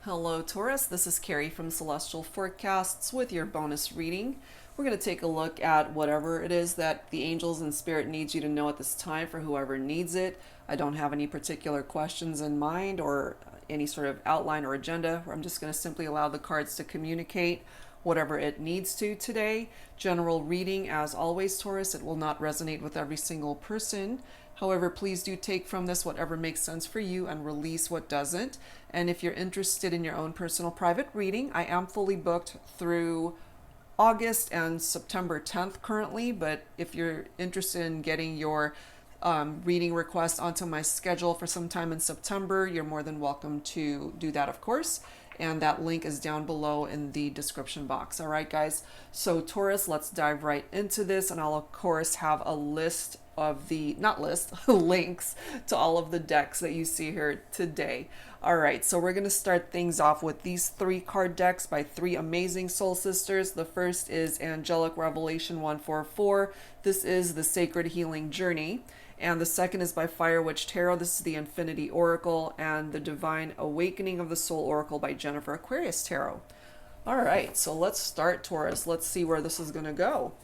Hello Taurus, this is Carrie from Celestial Forecasts with your bonus reading. We're going to take a look at whatever it is that the angels and spirit needs you to know at this time for whoever needs it. I don't have any particular questions in mind or any sort of outline or agenda. I'm just going to simply allow the cards to communicate whatever it needs to today. General reading, as always, Taurus, it will not resonate with every single person. However, please do take from this whatever makes sense for you and release what doesn't. And if you're interested in your own personal private reading, I am fully booked through August and September 10th currently. But if you're interested in getting your reading request onto my schedule for some time in September, you're more than welcome to do that, of course. And that link is down below in the description box. All right, guys. So Taurus, let's dive right into this. And I'll, of course, have a list of the, not list, links to all of the decks that you see here today. All right, so we're going to start things off with these 3 card decks by 3 amazing soul sisters. The first is Angelic Revelation 144. This is the Sacred Healing Journey. And the second is by Fire Witch Tarot. This is the Infinity Oracle, and the Divine Awakening of the Soul Oracle by Jennifer Aquarius Tarot. All right, so let's start, Taurus. Let's see where this is going to go.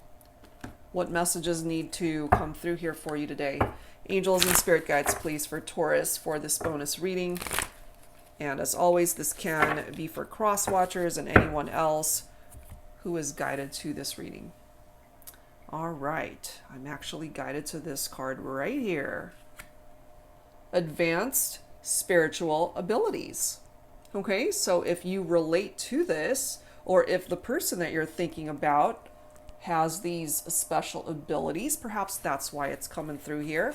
What messages need to come through here for you today? Angels and spirit guides, please, for Taurus for this bonus reading. And as always, this can be for cross watchers and anyone else who is guided to this reading. All right, I'm actually guided to this card right here. Advanced spiritual abilities. Okay, so if you relate to this, or if the person that you're thinking about has these special abilities, perhaps that's why it's coming through here.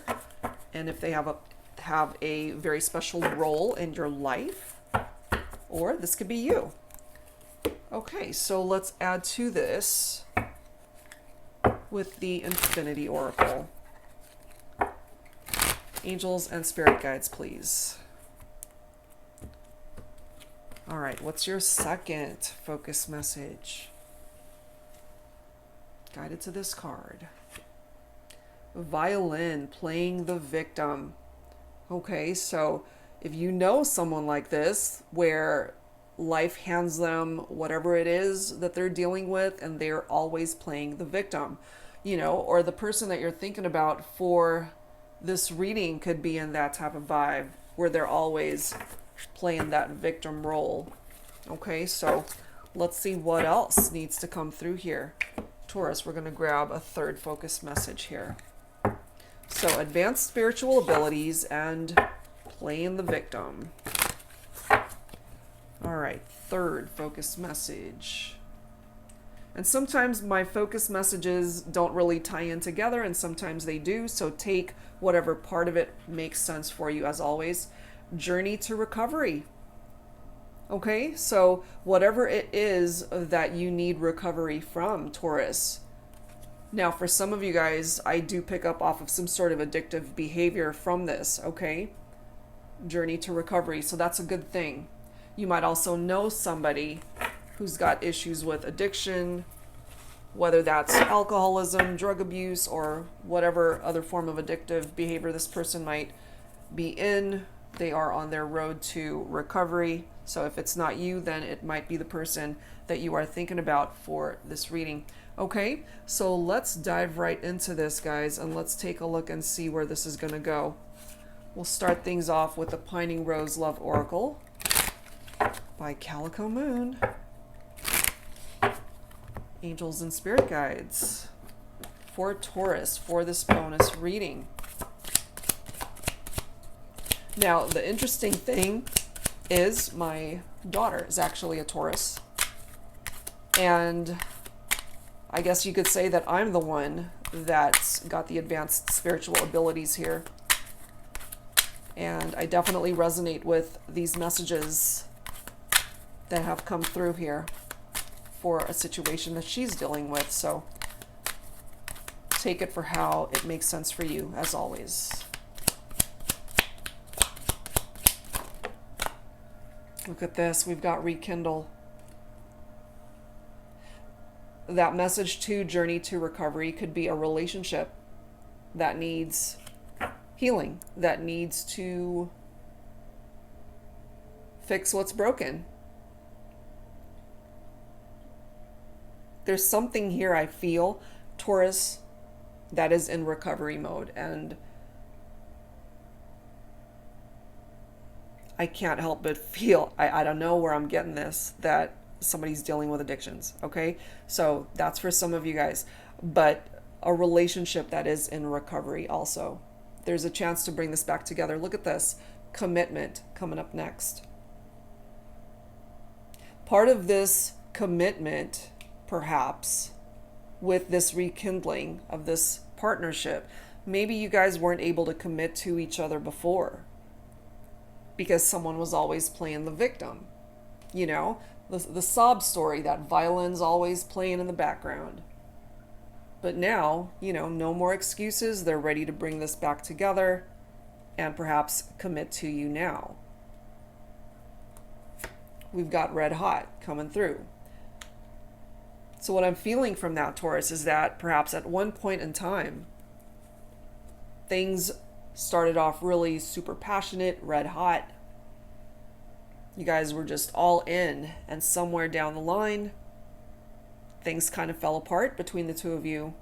And if they have a very special role in your life, or this could be you. Okay, so let's add to this with the Infinity Oracle. Angels and spirit guides, please. All right, what's your second focus message? Guided to this card. Violin, playing the victim. Okay, so if you know someone like this, where life hands them whatever it is that they're dealing with, and they're always playing the victim, you know, or the person that you're thinking about for this reading could be in that type of vibe, where they're always playing that victim role. Okay, so let's see what else needs to come through here. Taurus, we're going to grab a third focus message here. So advanced spiritual abilities and playing the victim. All right, third focus message. And sometimes my focus messages don't really tie in together, and sometimes they do. So take whatever part of it makes sense for you, as always. Journey to recovery. Okay, so whatever it is that you need recovery from, Taurus. Now, for some of you guys, I do pick up off of some sort of addictive behavior from this, okay? Journey to recovery, so that's a good thing. You might also know somebody who's got issues with addiction, whether that's alcoholism, drug abuse, or whatever other form of addictive behavior this person might be in. They are on their road to recovery. So if it's not you, then it might be the person that you are thinking about for this reading. Okay, so let's dive right into this, guys, and let's take a look and see where this is going to go. We'll start things off with the Pining Rose Love Oracle by Calico Moon. Angels and spirit guides for Taurus for this bonus reading. Now, the interesting thing is my daughter is actually a Taurus. And I guess you could say that I'm the one that's got the advanced spiritual abilities here. And I definitely resonate with these messages that have come through here for a situation that she's dealing with. So take it for how it makes sense for you, as always. Look at this. We've got Rekindle. That message to journey to recovery could be a relationship that needs healing, that needs to fix what's broken. There's something here I feel, Taurus, that is in recovery mode, and I can't help but feel, I don't know where I'm getting this, that somebody's dealing with addictions, okay? So that's for some of you guys. But a relationship that is in recovery also. There's a chance to bring this back together. Look at this. Commitment coming up next. Part of this commitment, perhaps, with this rekindling of this partnership, maybe you guys weren't able to commit to each other before because someone was always playing the victim. You know, the sob story, that violin's always playing in the background. But now, you know, no more excuses. They're ready to bring this back together and perhaps commit to you now. We've got red hot coming through. So what I'm feeling from that, Taurus, is that perhaps at one point in time, things started off really super passionate, red hot. You guys were just all in, and somewhere down the line, things kind of fell apart between the two of you.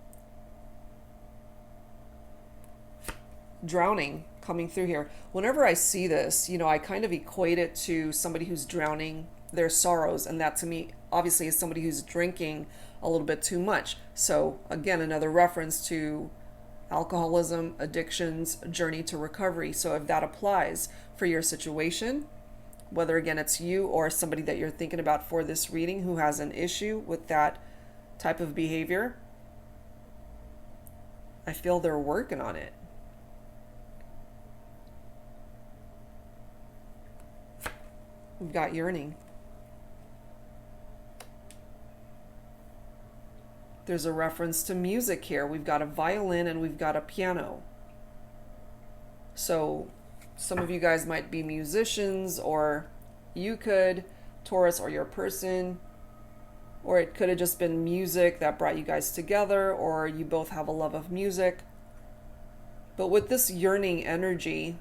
Drowning coming through here. Whenever I see this, you know, I kind of equate it to somebody who's drowning their sorrows, and that to me obviously is somebody who's drinking a little bit too much. So again, another reference to alcoholism, addictions, journey to recovery. So if that applies for your situation, whether again it's you or somebody that you're thinking about for this reading who has an issue with that type of behavior, I feel they're working on it. We've got yearning. There's a reference to music here. We've got a violin and we've got a piano. So some of you guys might be musicians, or you could, Taurus, or your person, or it could have just been music that brought you guys together, or you both have a love of music. But with this yearning energy,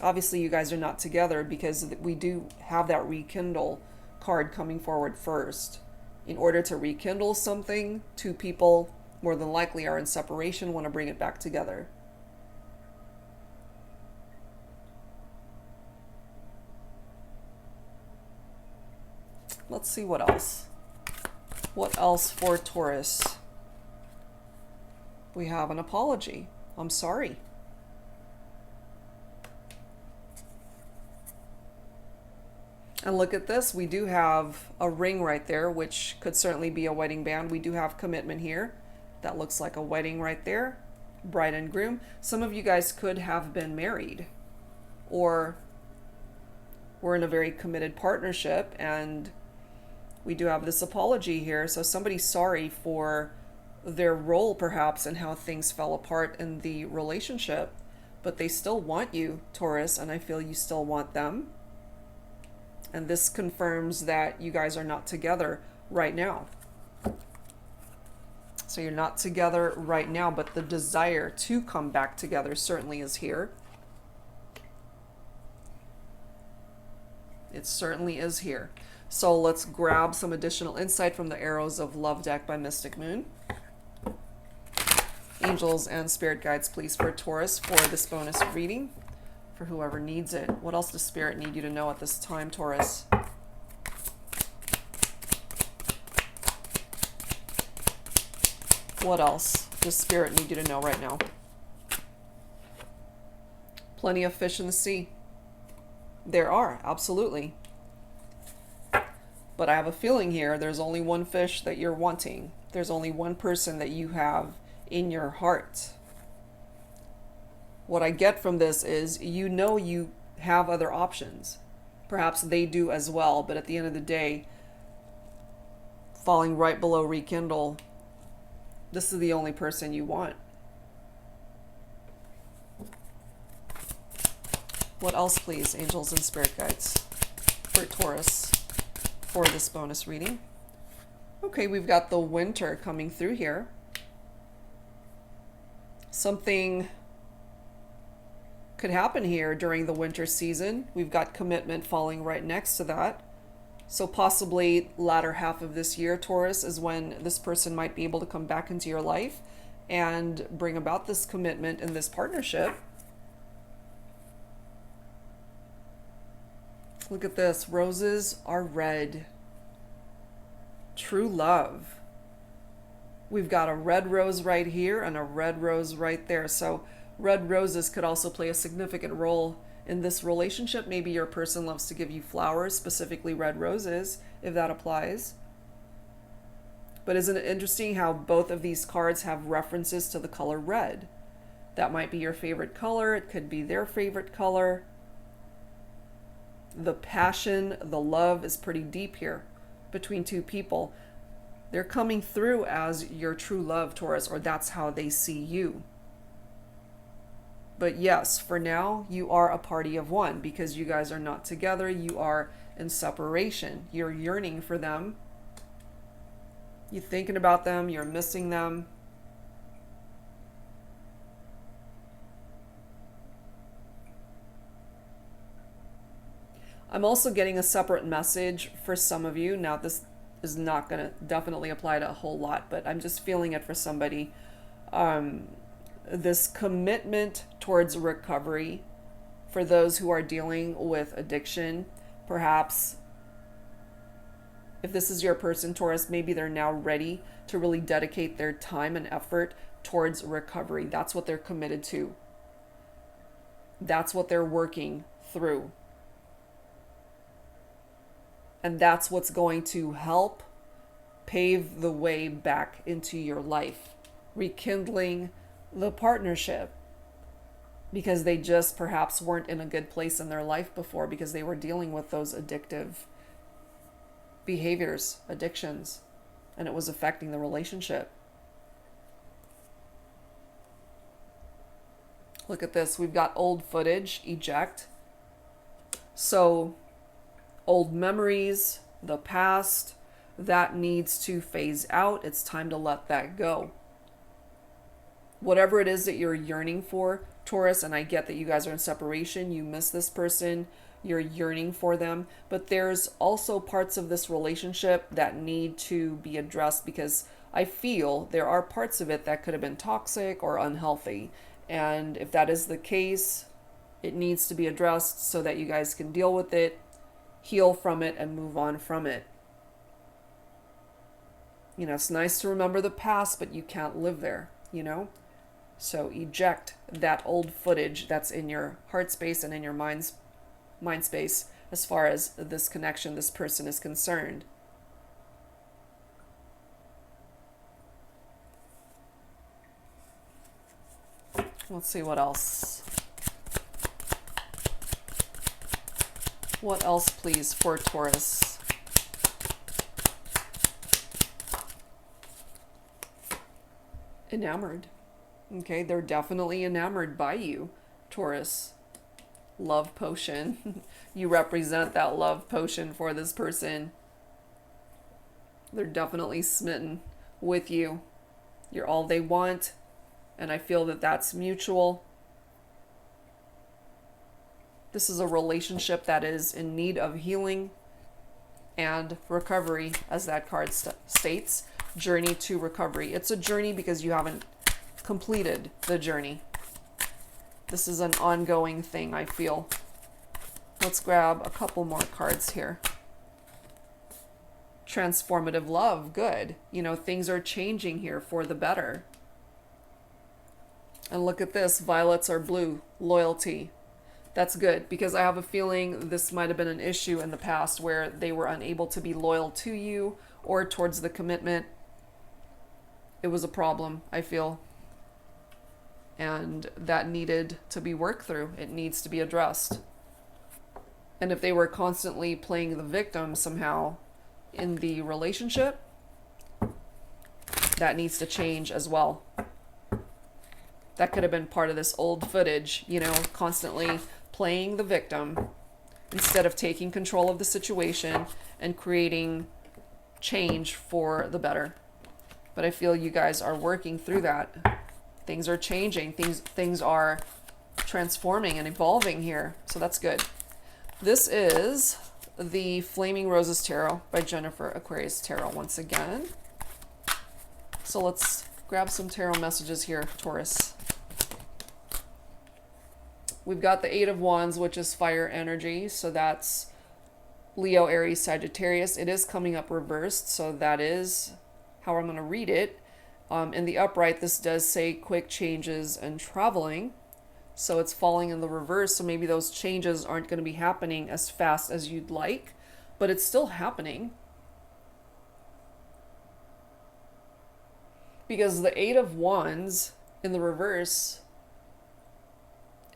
obviously you guys are not together because we do have that rekindle card coming forward first. In order to rekindle something, two people more than likely are in separation, want to bring it back together. Let's see what else. What else for Taurus? We have an apology. I'm sorry. And look at this, we do have a ring right there, which could certainly be a wedding band. We do have commitment here. That looks like a wedding right there. Bride and groom. Some of you guys could have been married, or we're in a very committed partnership, and we do have this apology here. So somebody's sorry for their role perhaps and how things fell apart in the relationship, but they still want you, Taurus, and I feel you still want them. And this confirms that you guys are not together right now. So you're not together right now, but the desire to come back together certainly is here. It certainly is here. So let's grab some additional insight from the Arrows of Love deck by Mystic Moon. Angels and spirit guides, please, for Taurus for this bonus reading. For whoever needs it. What else does Spirit need you to know at this time, Taurus? What else does Spirit need you to know right now? Plenty of fish in the sea. There are, absolutely. But I have a feeling here there's only one fish that you're wanting. There's only one person that you have in your heart. What I get from this is, you know, you have other options. Perhaps they do as well, but at the end of the day, falling right below rekindle, this is the only person you want. What else, please, angels and spirit guides, for Taurus for this bonus reading? Okay, we've got the winter coming through here. Something could happen here during the winter season. We've got commitment falling right next to that. So possibly latter half of this year, Taurus, is when this person might be able to come back into your life and bring about this commitment and this partnership. Look at this. Roses are red. True love. We've got a red rose right here and a red rose right there. So red roses could also play a significant role in this relationship. Maybe your person loves to give you flowers, specifically red roses, if that applies. But isn't it interesting how both of these cards have references to the color red? That might be your favorite color. It could be their favorite color. The passion, the love is pretty deep here between two people. They're coming through as your true love, Taurus, or that's how they see you. But yes, for now, you are a party of one because you guys are not together. You are in separation. You're yearning for them. You're thinking about them. You're missing them. I'm also getting a separate message for some of you. Now, this is not going to definitely apply to a whole lot, but I'm just feeling it for somebody. This commitment towards recovery for those who are dealing with addiction. Perhaps if this is your person, Taurus, maybe they're now ready to really dedicate their time and effort towards recovery. That's what they're committed to. That's what they're working through. And that's what's going to help pave the way back into your life, rekindling the partnership, because they just perhaps weren't in a good place in their life before because they were dealing with those addictive behaviors, addictions, and it was affecting the relationship. Look at this. We've got old footage, eject. So old memories, the past, that needs to phase out. It's time to let that go. Whatever it is that you're yearning for, Taurus, and I get that you guys are in separation, you miss this person, you're yearning for them, but there's also parts of this relationship that need to be addressed because I feel there are parts of it that could have been toxic or unhealthy. And if that is the case, it needs to be addressed so that you guys can deal with it, heal from it, and move on from it. You know, it's nice to remember the past, but you can't live there, you know? So eject that old footage that's in your heart space and in your mind space as far as this connection, this person is concerned. Let's see what else. What else, please, for Taurus? Enamored. Okay, they're definitely enamored by you, Taurus. Love potion. You represent that love potion for this person. They're definitely smitten with you. You're all they want, and I feel that that's mutual. This is a relationship that is in need of healing and recovery, as that card states. Journey to recovery. It's a journey because you haven't completed the journey. This is an ongoing thing, I feel. Let's grab a couple more cards here. Transformative love. Good. You know, things are changing here for the better. And look at this. Violets are blue. Loyalty. That's good, because I have a feeling this might have been an issue in the past where they were unable to be loyal to you or towards the commitment. It was a problem, I feel. And that needed to be worked through. It needs to be addressed. And if they were constantly playing the victim somehow in the relationship, that needs to change as well. That could have been part of this old footage, you know, constantly playing the victim instead of taking control of the situation and creating change for the better. But I feel you guys are working through that. Things are changing. Things are transforming and evolving here. So that's good. This is the Flaming Roses Tarot by Jennifer Aquarius Tarot once again. So let's grab some tarot messages here, Taurus. We've got the Eight of Wands, which is fire energy. So that's Leo, Aries, Sagittarius. It is coming up reversed, so that is how I'm going to read it. In the upright, this does say quick changes and traveling. So it's falling in the reverse, so maybe those changes aren't going to be happening as fast as you'd like, but it's still happening. Because the Eight of Wands in the reverse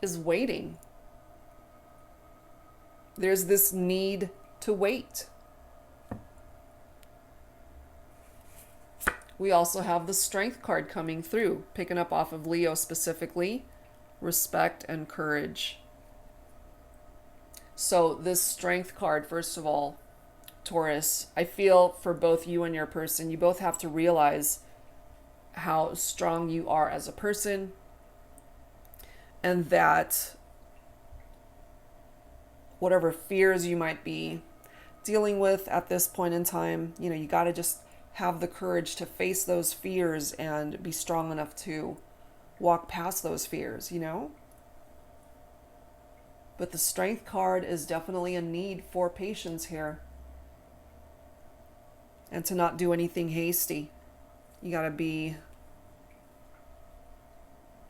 is waiting. There's this need to wait. We also have the Strength card coming through, picking up off of Leo specifically. Respect and courage. So this Strength card, first of all, Taurus, I feel for both you and your person, you both have to realize how strong you are as a person, and that whatever fears you might be dealing with at this point in time, you know, you got to just have the courage to face those fears and be strong enough to walk past those fears, you know? But the Strength card is definitely a need for patience here. And to not do anything hasty. You got to be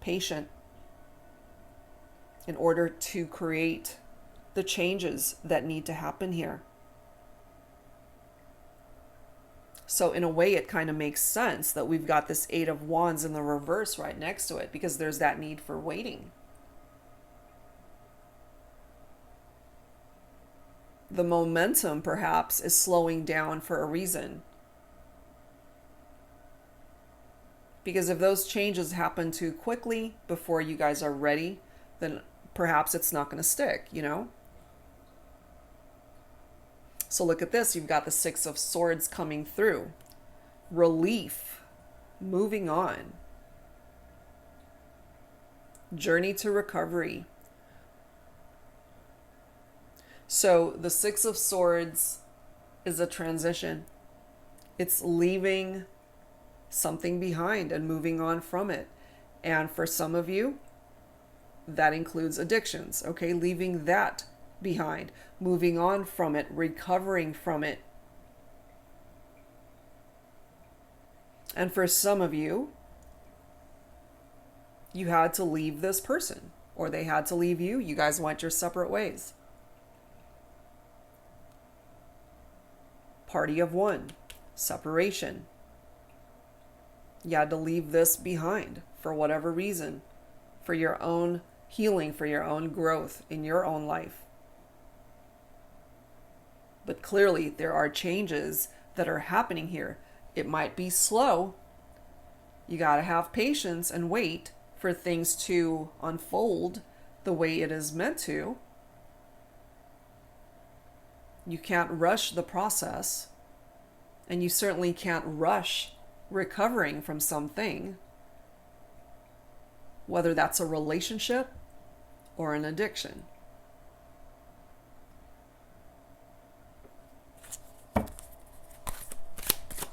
patient in order to create the changes that need to happen here. So in a way, it kind of makes sense that we've got this Eight of Wands in the reverse right next to it, because there's that need for waiting. The momentum, perhaps, is slowing down for a reason. Because if those changes happen too quickly before you guys are ready, then perhaps it's not going to stick, you know? So look at this. You've got the Six of Swords coming through. Relief. Moving on. Journey to recovery. So the Six of Swords is a transition. It's leaving something behind and moving on from it. And for some of you, that includes addictions. Okay, leaving that behind, moving on from it, recovering from it. And for some of you, you had to leave this person, or they had to leave you. You guys went your separate ways. Party of one, separation. You had to leave this behind for whatever reason, for your own healing, for your own growth in your own life. But clearly there are changes that are happening here. It might be slow. You got to have patience and wait for things to unfold the way it is meant to. You can't rush the process, and you certainly can't rush recovering from something, whether that's a relationship or an addiction.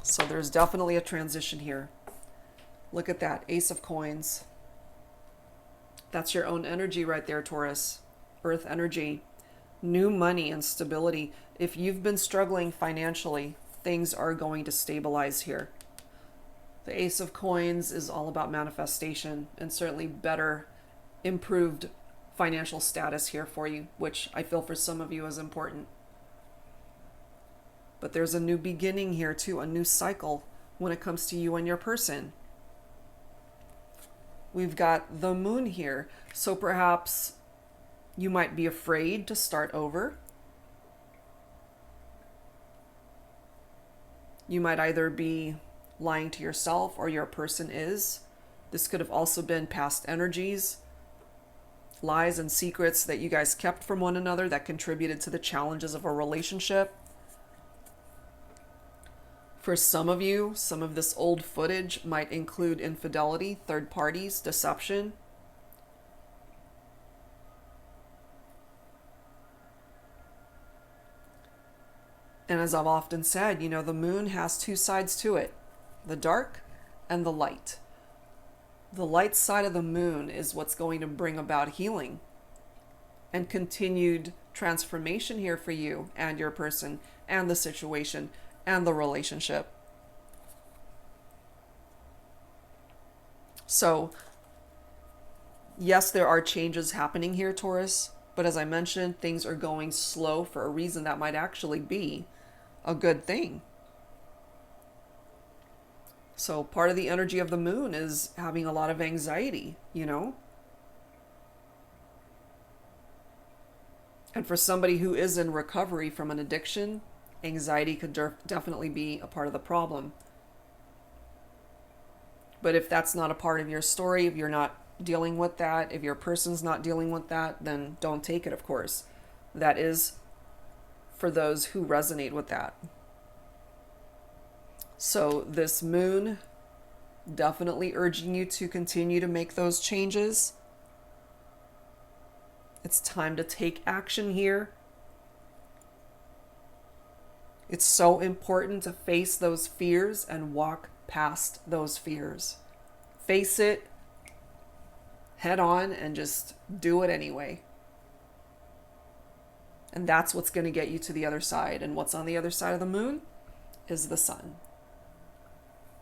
So there's definitely a transition here. Look at that, Ace of Coins. That's your own energy right there, Taurus. Earth energy. New money and stability. If you've been struggling financially, things are going to stabilize here. The Ace of Coins is all about manifestation and certainly better, improved financial status here for you, which I feel for some of you is important. But there's a new beginning here too, a new cycle when it comes to you and your person. We've got the Moon here. So perhaps you might be afraid to start over. You might either be lying to yourself or your person is. This could have also been past energies, lies and secrets that you guys kept from one another that contributed to the challenges of a relationship. For some of you, some of this old footage might include infidelity, third parties, deception. And as I've often said, you know, the moon has two sides to it, the dark and the light. The light side of the moon is what's going to bring about healing and continued transformation here for you and your person and the situation and the relationship. So, yes, there are changes happening here, Taurus, but as I mentioned, things are going slow for a reason that might actually be a good thing. So part of the energy of the moon is having a lot of anxiety, you know? And for somebody who is in recovery from an addiction, anxiety could definitely be a part of the problem. But if that's not a part of your story, if you're not dealing with that, if your person's not dealing with that, then don't take it, of course. That is for those who resonate with that. So this moon definitely urging you to continue to make those changes. It's time to take action here. It's so important to face those fears and walk past those fears. Face it head on and just do it anyway. And that's what's going to get you to the other side. And what's on the other side of the moon is the sun.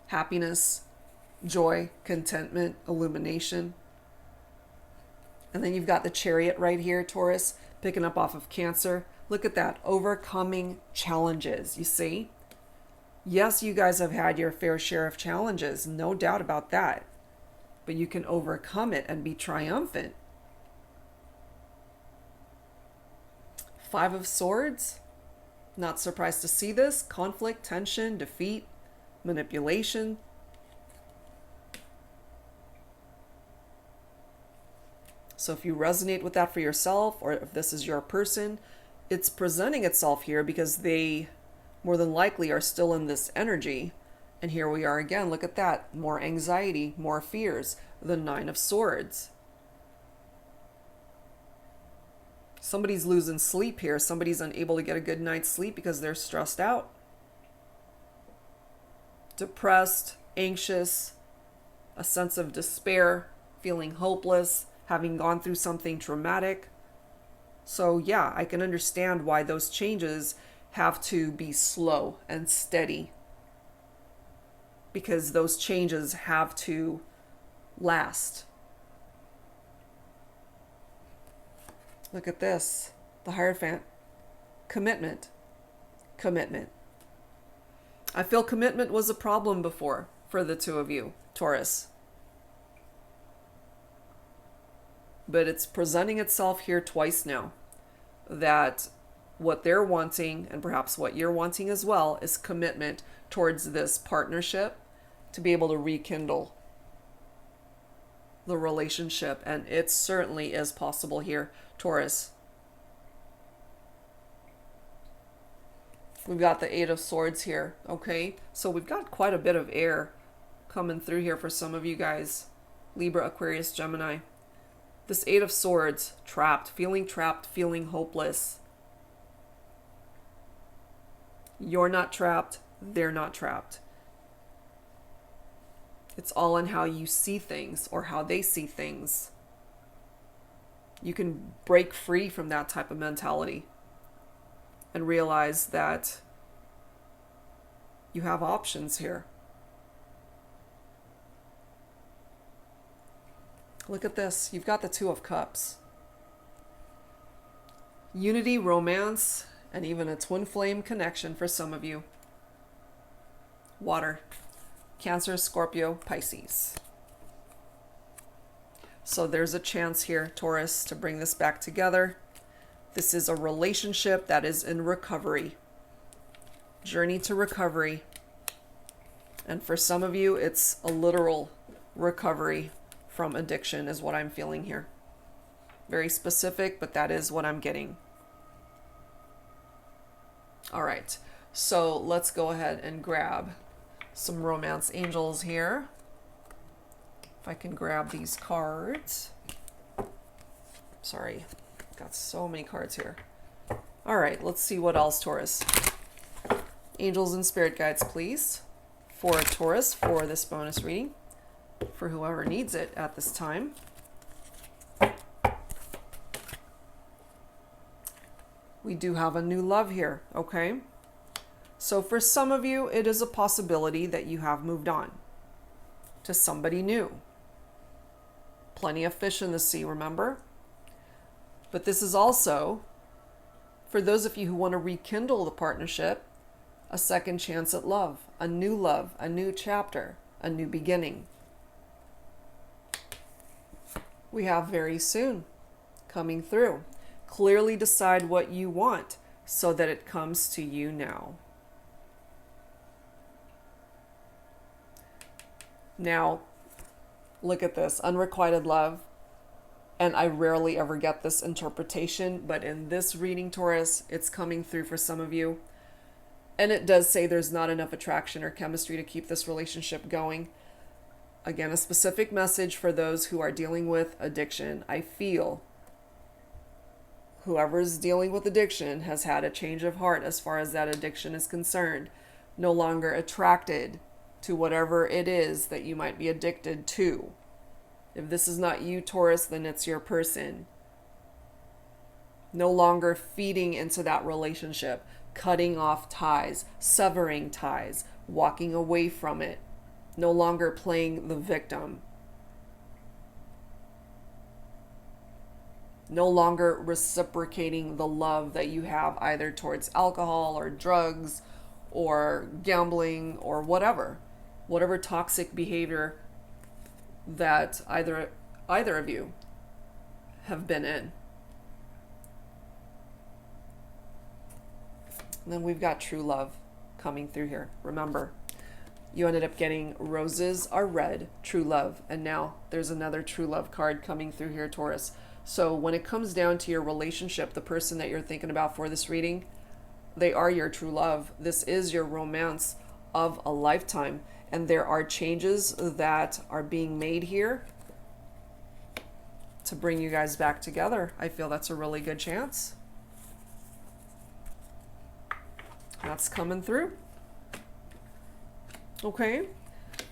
Happiness, joy, contentment, illumination. And then you've got the Chariot right here, Taurus, picking up off of Cancer. Look at that, overcoming challenges, you see? Yes, you guys have had your fair share of challenges, no doubt about that. But you can overcome it and be triumphant. Five of Swords, not surprised to see this. Conflict, tension, defeat, manipulation. So if you resonate with that for yourself, or if this is your person, it's presenting itself here because they more than likely are still in this energy. And here we are again, look at that, more anxiety, more fears, the Nine of Swords. Somebody's losing sleep here. Somebody's unable to get a good night's sleep because they're stressed out. Depressed, anxious, a sense of despair, feeling hopeless, having gone through something traumatic. So yeah, I can understand why those changes have to be slow and steady, because those changes have to last. Look at this, the Hierophant. Commitment. Commitment. I feel commitment was a problem before for the two of you, Taurus. But it's presenting itself here twice now, that what they're wanting, and perhaps what you're wanting as well, is commitment towards this partnership to be able to rekindle the relationship. And it certainly is possible here, Taurus. We've got the Eight of Swords here, okay? So we've got quite a bit of air coming through here for some of you guys. Libra, Aquarius, Gemini. This Eight of Swords, trapped, feeling hopeless. You're not trapped, they're not trapped. It's all in how you see things or how they see things. You can break free from that type of mentality and realize that you have options here. Look at this. You've got the Two of Cups. Unity, romance, and even a twin flame connection for some of you. Water. Cancer, Scorpio, Pisces. So there's a chance here, Taurus, to bring this back together. This is a relationship that is in recovery. Journey to recovery. And for some of you, it's a literal recovery from addiction is what I'm feeling here. Very specific, but that is what I'm getting. All right, so let's go ahead and grab some romance angels here. If I can grab these cards. Sorry, got so many cards here. All right, let's see what else, Taurus. Angels and spirit guides, please, for Taurus for this bonus reading, for whoever needs it at this time. We do have a new love here, okay? So for some of you, it is a possibility that you have moved on to somebody new. Plenty of fish in the sea, remember? But this is also, for those of you who want to rekindle the partnership, a second chance at love, a new chapter, a new beginning. We have very soon coming through. Clearly decide what you want so that it comes to you now. Now, look at this, unrequited love. And I rarely ever get this interpretation, but in this reading, Taurus, it's coming through for some of you. And it does say there's not enough attraction or chemistry to keep this relationship going. Again, a specific message for those who are dealing with addiction. I feel whoever's dealing with addiction has had a change of heart as far as that addiction is concerned. No longer attracted to whatever it is that you might be addicted to. If this is not you, Taurus, then it's your person. No longer feeding into that relationship, cutting off ties, severing ties, walking away from it. No longer playing the victim. No longer reciprocating the love that you have either towards alcohol or drugs or gambling or whatever toxic behavior that either of you have been in. And then we've got true love coming through here. Remember, you ended up getting roses are red, true love, and now there's another true love card coming through here, Taurus. So when it comes down to your relationship, the person that you're thinking about for this reading, they are your true love. This is your romance of a lifetime. And there are changes that are being made here to bring you guys back together. I feel that's a really good chance. That's coming through. Okay,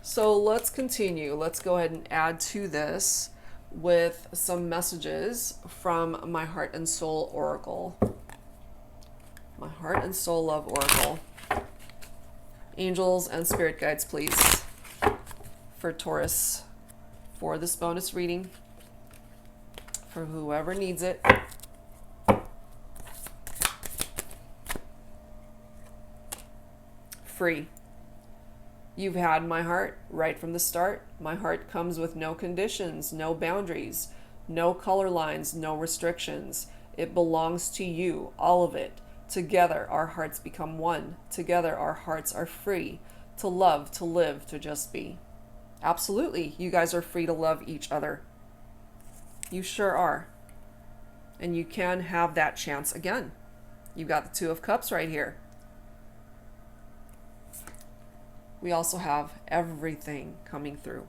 so let's continue. Let's go ahead and add to this with some messages from my Heart and Soul Oracle. My Heart and Soul Love Oracle. Angels and spirit guides, please, for Taurus for this bonus reading, for whoever needs it. Free. You've had my heart right from the start. My heart comes with no conditions, no boundaries, no color lines, no restrictions. It belongs to you, all of it. Together, our hearts become one. Together, our hearts are free to love, to live, to just be. Absolutely, you guys are free to love each other. You sure are. And you can have that chance again. You've got the Two of Cups right here. We also have everything coming through.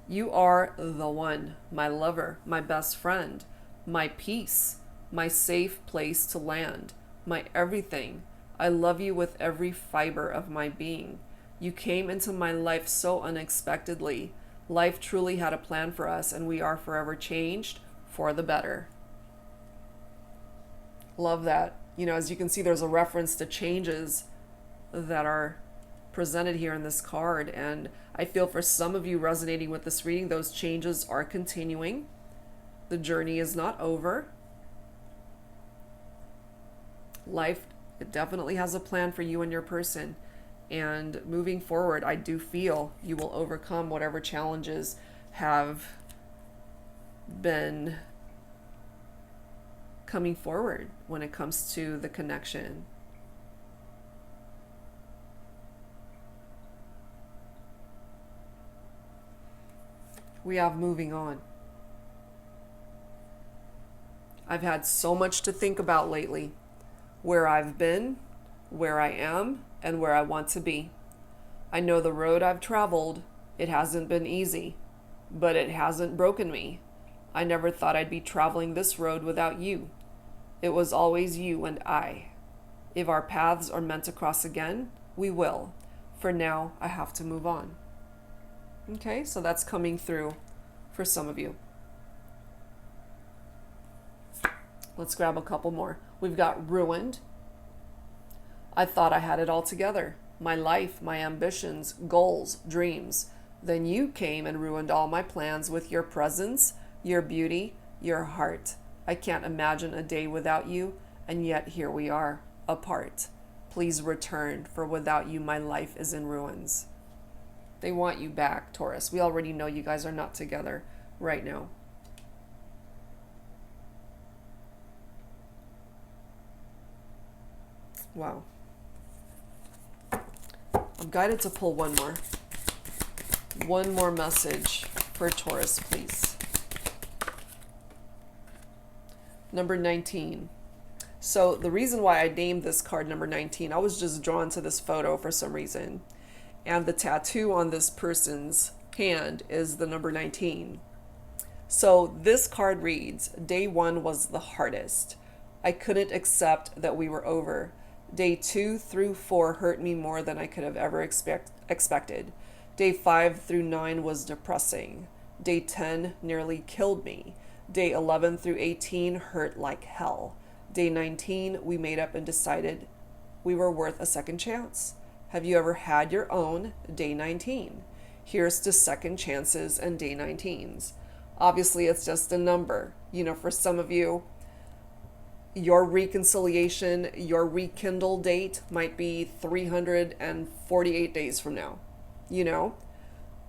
You are the one, my lover, my best friend, my peace, my safe place to land, my everything. I love you with every fiber of my being. You came into my life so unexpectedly. Life truly had a plan for us, and we are forever changed for the better. Love that. You know, as you can see, there's a reference to changes that are presented here in this card, and I feel for some of you resonating with this reading, those changes are continuing. The journey is not over. Life, it definitely has a plan for you and your person, and moving forward, I do feel you will overcome whatever challenges have been coming forward when it comes to the connection. We have moving on. I've had so much to think about lately. Where I've been, where I am, and where I want to be. I know the road I've traveled, it hasn't been easy, but it hasn't broken me. I never thought I'd be traveling this road without you. It was always you and I. If our paths are meant to cross again, we will. For now, I have to move on. Okay, so that's coming through for some of you. Let's grab a couple more. We've got ruined. I thought I had it all together. My life, my ambitions, goals, dreams. Then you came and ruined all my plans with your presence, your beauty, your heart. I can't imagine a day without you, and yet here we are, apart. Please return, for without you my life is in ruins. They want you back, Taurus. We already know you guys are not together right now. Wow. I'm guided to pull one more. One more message for Taurus, please. Number 19. So the reason why I named this card number 19, I was just drawn to this photo for some reason. And the tattoo on this person's hand is the number 19. So this card reads, day 1 was the hardest. I couldn't accept that we were over. Day 2 through 4 hurt me more than I could have ever expected. Day 5 through 9 was depressing. Day 10 nearly killed me. Day 11 through 18 hurt like hell. Day 19, we made up and decided we were worth a second chance. Have you ever had your own day 19? Here's to second chances and day 19s. Obviously, it's just a number. You know, for some of you, your reconciliation, your rekindle date might be 348 days from now. You know,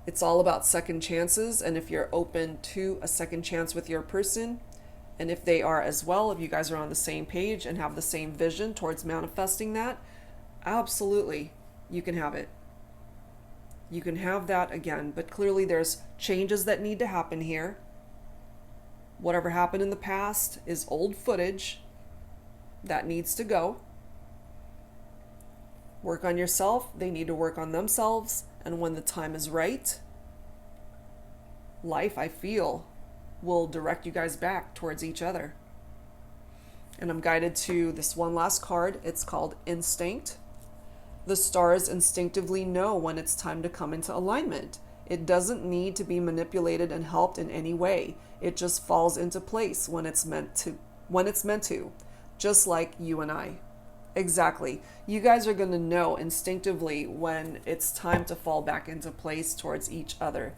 it's all about second chances. And if you're open to a second chance with your person, and if they are as well, if you guys are on the same page and have the same vision towards manifesting that, absolutely, you can have it. You can have that again. But clearly there's changes that need to happen here. Whatever happened in the past is old footage that needs to go. Work on yourself. They need to work on themselves. And when the time is right, life, I feel, will direct you guys back towards each other. And I'm guided to this one last card. It's called Instinct. The stars instinctively know when it's time to come into alignment. It doesn't need to be manipulated and helped in any way. It just falls into place when it's meant to, just like you and I. Exactly. You guys are going to know instinctively when it's time to fall back into place towards each other.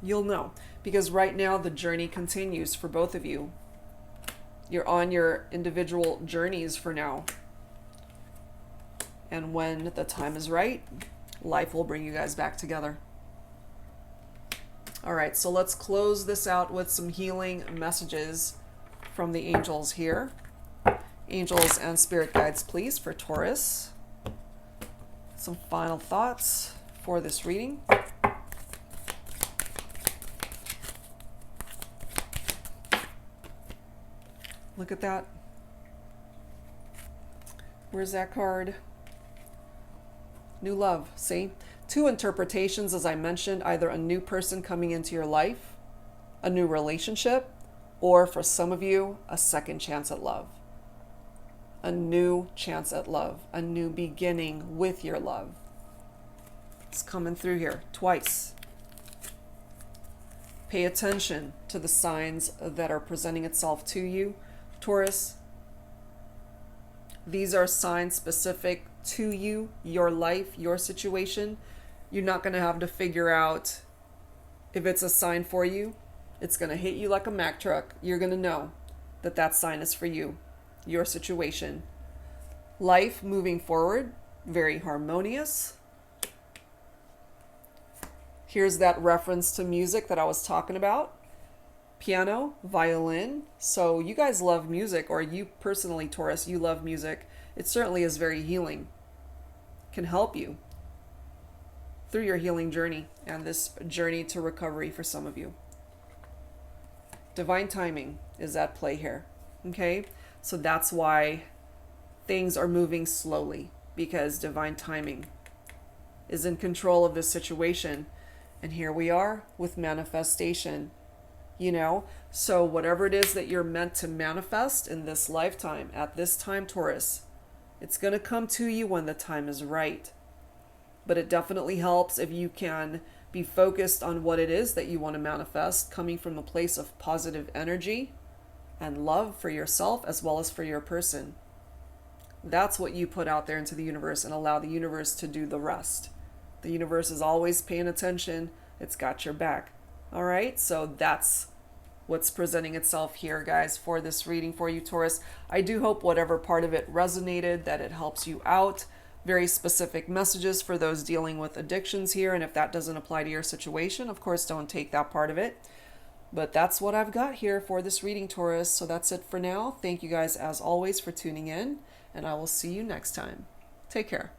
You'll know, because right now the journey continues for both of you. You're on your individual journeys for now. And when the time is right, life will bring you guys back together. All right, so let's close this out with some healing messages from the angels here. Angels and spirit guides, please, for Taurus. Some final thoughts for this reading. Look at that. Where's that card? New love, see? 2 interpretations, as I mentioned, either a new person coming into your life, a new relationship, or for some of you, a second chance at love. A new chance at love, a new beginning with your love. It's coming through here twice. Pay attention to the signs that are presenting itself to you, Taurus. These are signs specific to you, your life, your situation. You're not going to have to figure out if it's a sign for you. It's going to hit you like a Mack truck. You're going to know that that sign is for you, your situation. Life moving forward, very harmonious. Here's that reference to music that I was talking about. Piano, violin. So you guys love music, or you personally, Taurus, you love music. It certainly is very healing. Can help you through your healing journey and this journey to recovery for some of you. Divine timing is at play here. Okay? So that's why things are moving slowly, because divine timing is in control of this situation. And here we are with manifestation you know? So whatever it is that you're meant to manifest in this lifetime, at this time, Taurus, it's going to come to you when the time is right. But it definitely helps if you can be focused on what it is that you want to manifest, coming from a place of positive energy and love for yourself as well as for your person. That's what you put out there into the universe and allow the universe to do the rest. The universe is always paying attention. It's got your back. All right, so that's what's presenting itself here, guys, for this reading for you, Taurus. I do hope whatever part of it resonated, that it helps you out. Very specific messages for those dealing with addictions here, and if that doesn't apply to your situation, of course, don't take that part of it. But that's what I've got here for this reading, Taurus. So that's it for now. Thank you guys, as always, for tuning in, and I will see you next time. Take care.